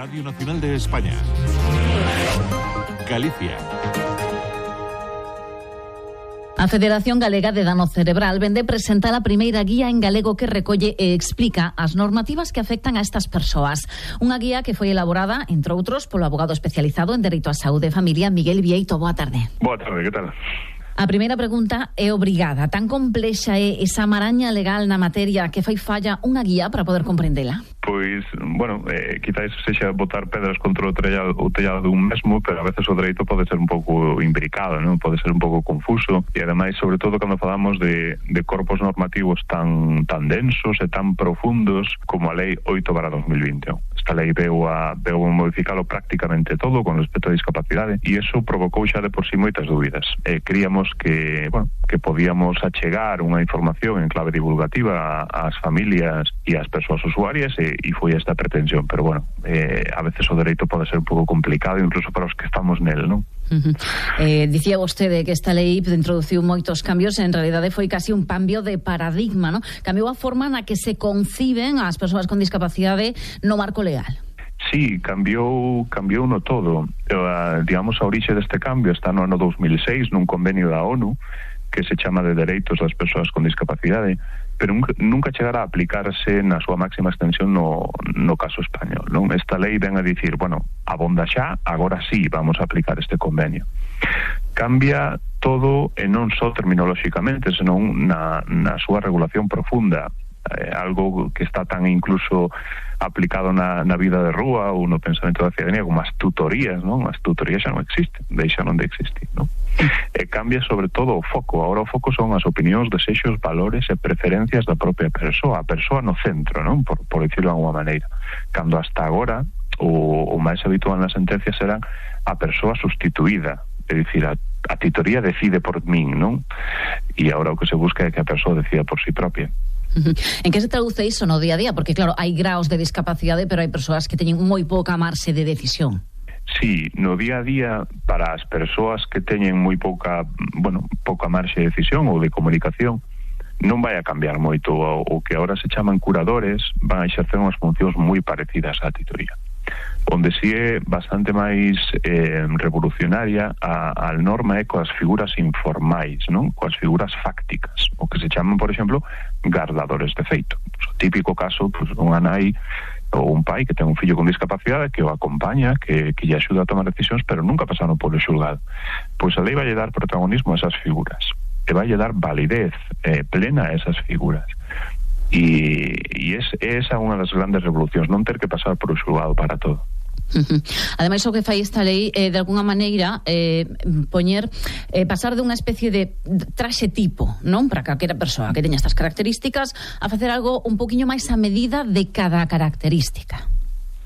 Radio Nacional de España. Galicia. A Federación Galega de Dano Cerebral vende presentar a primeira guía en galego que recolle e explica as normativas que afectan a estas persoas. Unha guía que foi elaborada, entre outros, polo abogado especializado en Dereito á Saúde e Familia, Miguel Vieito. Boa tarde. Boa tarde, que tal? A primeira pregunta é obrigada. Tan complexa é esa maraña legal na materia que fai falla unha guía para poder comprendela? Pois, bueno, quizás sexa botar pedras contra o tellado dun mesmo, pero a veces o dereito pode ser un pouco imbricado, non? Pode ser un pouco confuso, e ademais, sobre todo, cando falamos de corpos normativos tan densos e tan profundos como a Lei 8/2021. Esta lei veu a modificalo prácticamente todo con respecto á discapacidade, e iso provocou xa de por sí moitas dúbidas. Creíamos que podíamos achegar unha información en clave divulgativa ás familias e ás persoas usuarias, e foi esta pretensión, pero bueno, a veces o dereito pode ser un pouco complicado incluso para os que estamos nel, non? Dicía vostede que esta lei introduciu moitos cambios, en realidade foi casi un cambio de paradigma, non? Cambiou a forma na que se conciben as persoas con discapacidade no marco legal. Sí, cambiou no todo. Digamos, a orixe deste cambio está no ano 2006 nun convenio da ONU que se chama de Dereitos das Persoas con Discapacidade, pero nunca chegará a aplicarse na súa máxima extensión no caso español, non? Esta lei ven a dicir, bueno, abonda xa, agora sí vamos a aplicar este convenio. Cambia todo, e non só terminolóxicamente, senón na súa regulación profunda, algo que está tan incluso aplicado na vida de rúa ou no pensamento da cidadanía como as tutorías, non? As tutorías xa non existen, deixaron de existir, non? E cambia sobre todo o foco. Agora o foco son as opinións, desexos, valores e preferencias da propia persoa, a persoa no centro, non? Por dicirlo de alguma maneira. Cando hasta agora o máis habitual nas sentencias eran a persoa sustituída, é dicir, a titoría decide por min, non? E agora o que se busca é que a persoa decida por si propia. En que se traduce iso no día a día? Porque claro, hai graos de discapacidade, pero hai persoas que teñen moi pouca marxe de decisión. Sí, no día a día, para as persoas que teñen moi pouca marxe de decisión ou de comunicación, non vai a cambiar moito. O que agora se chaman curadores van a exercer unhas funcións moi parecidas á titoría. Onde si é bastante máis revolucionaria a norma é coas figuras informais, non? Coas figuras fácticas, o que se chaman, por exemplo, gardadores de feito. O típico caso, pues, unha nai ou un pai que ten un fillo con discapacidade que o acompaña, que lle axuda a tomar decisións, pero nunca pasaron polo xulgado. Pois a lei vai dar protagonismo a esas figuras e vai dar validez plena a esas figuras. E esa é unha das grandes revolucións, non ter que pasar por o xulgado para todo. Ademais, o que fai esta lei de alguna maneira pasar de unha especie de traxe tipo, non? Para calquera persoa que teña estas características a facer algo un poquinho máis a medida de cada característica.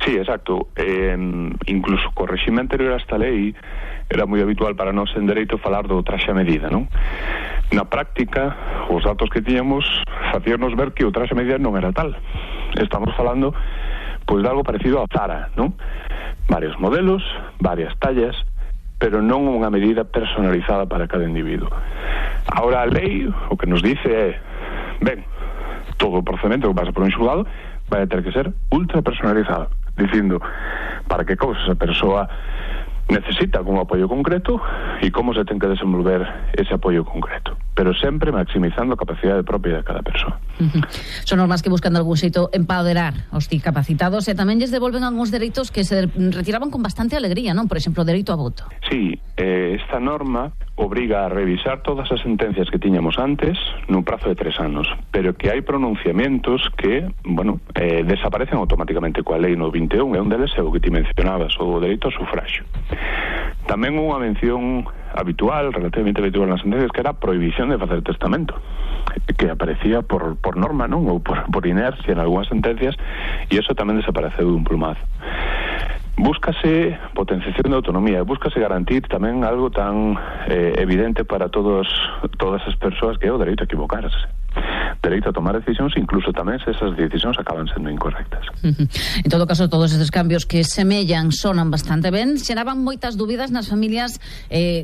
Sí, exacto. Incluso co regime anterior a esta lei era moi habitual para nós en dereito falar do traxe a medida, non? Na práctica, os datos que tiñamos facíanos ver que o traxe a medida non era tal. Estamos falando pois de algo parecido a Zara, non? Varios modelos, varias tallas, pero non unha medida personalizada para cada individuo. Ahora a lei o que nos dice é, ben, todo o procedimento que pasa por un xulgado vai ter que ser ultra personalizado, dicindo para que cousas a persoa necesita algún apoio concreto e como se ten que desenvolver ese apoio concreto, pero sempre maximizando a capacidade propia de cada persoa. Son normas que buscan de algún xeito empoderar os discapacitados e tamén lles devolven algúns dereitos que se retiraban con bastante alegría, non? Por exemplo, o dereito a voto. Sí, esta norma obriga a revisar todas as sentencias que tiñamos antes nun prazo de 3 anos, pero que hai pronunciamentos que, desaparecen automáticamente coa lei no 21, e un deles é o que ti mencionabas, o dereito ao sufragio. Tamén unha mención habitual, relativamente habitual nas sentencias, que era a prohibición de facer testamento, que aparecía por norma, non? Ou por inercia en algunhas sentencias, e eso tamén desapareceu dun plumazo. Búscase potenciación de autonomía, búscase garantir tamén algo tan evidente para todas as persoas, que é o dereito a equivocarse, dereito a tomar decisións, incluso tamén se esas decisións acaban sendo incorrectas. En todo caso, todos estes cambios que semellan sonan bastante ben, xeraban moitas dúbidas nas familias.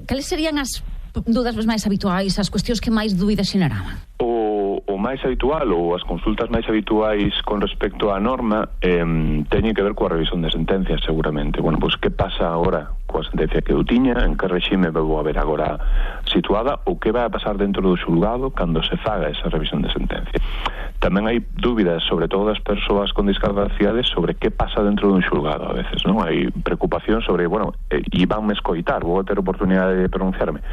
Cales serían as dúdas máis habituais, as cuestións que máis dúbidas xeneraban? O máis habitual ou as consultas máis habituais con respecto á norma teñen que ver coa revisión de sentencias, seguramente. Bueno, pois que pasa agora coa sentencia que eu tiña, en que regime vou haber agora situada, ou que vai a pasar dentro do xulgado cando se faga esa revisión de sentencia. Tamén hai dúbidas, sobre todo das persoas con discapacidade, sobre que pasa dentro dun xulgado a veces, non? Hai preocupación sobre, bueno, e vanme escoitar, vou ter oportunidade de pronunciarme.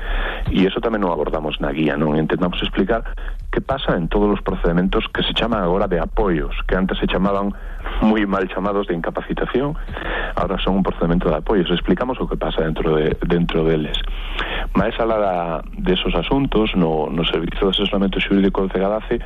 E iso tamén non abordamos na guía, non? Intentamos explicar que pasa en todos os procedementos que se chaman agora de apoios, que antes se chamaban moi mal chamados de incapacitación, ahora son un procedimento de apoios. Explicamos o que pasa dentro deles. Máis alá desos asuntos, no Servizo de Asesoramento Xurídico de CEGADACE,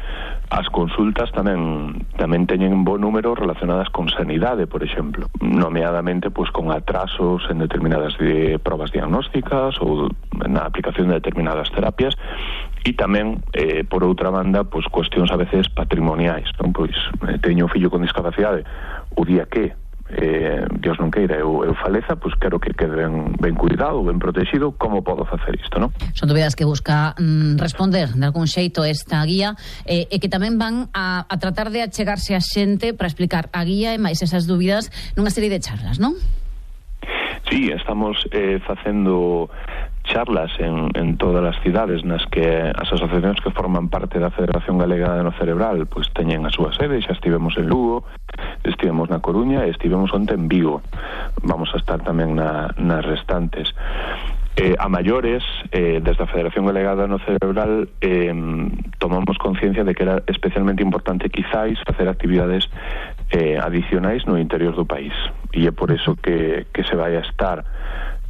as consultas tamén teñen bo número relacionadas con sanidade, por exemplo, nomeadamente pois con atrasos en determinadas probas diagnósticas ou na aplicación de determinadas terapias, e tamén, por outra banda, pois cuestións a veces patrimoniais, non? Pois teño un fillo con discapacidade, o día que Dios non queira eu faleza, pois quero que quede ben cuidado, ben protegido. Como podo facer isto, non? Son dúbidas que busca responder de algún xeito esta guía, e que tamén van a tratar de achegarse a xente para explicar a guía e máis esas dúbidas nunha serie de charlas, non? Sí, estamos facendo charlas en todas as cidades nas que as asociacións que forman parte da Federación Galega de Cerebral pois teñen a súa sede. Xa estivemos en Lugo, estivemos na Coruña e estivemos onte en Vigo. Vamos a estar tamén nas restantes. A maiores, desde a Federación Galega de Cerebral tomamos conciencia de que era especialmente importante quizáis facer actividades adicionais no interior do país, e é por eso que se vai a estar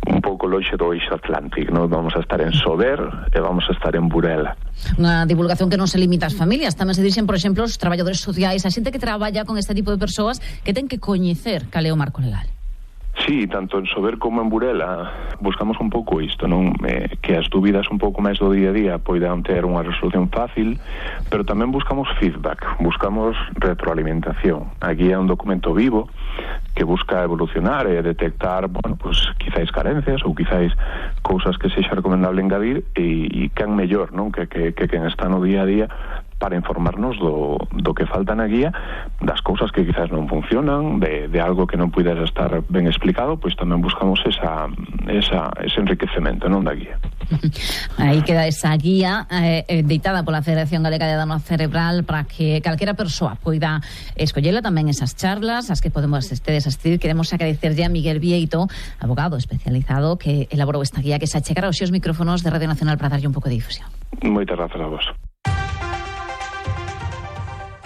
un pouco lonxe do eixo Atlántico, non? Vamos a estar en Sober e vamos a estar en Burela. Unha divulgación que non se limita ás familias, tamén se dixen, por exemplo, os traballadores sociais, a xente que traballa con este tipo de persoas que ten que coñecer cal é o marco legal. Sí, tanto en Sober como en Burela buscamos un pouco isto, non? Que as dúbidas un pouco máis do día a día poidan ter unha resolución fácil, pero tamén buscamos feedback, buscamos retroalimentación. Aquí é un documento vivo que busca evolucionar e detectar, bueno, pues quizáis carencias ou quizáis cousas que sexa recomendable engadir, e quen mellor, non? Que quen está no día a día para informarnos do que falta na guía, das cousas que quizás non funcionan, de algo que non puidera estar ben explicado, pois tamén buscamos ese enriquecemento, non, da guía. Aí queda esa guía deitada pola Federación Galega de Dano Cerebral para que calquera persoa poida escollela, tamén esas charlas as que podemos asistir. Queremos agradecerlle a Miguel Vieito, abogado especializado, que elaborou esta guía, que se achegara aos seus micrófonos de Radio Nacional para darlle un pouco de difusión. Moitas grazas a vos.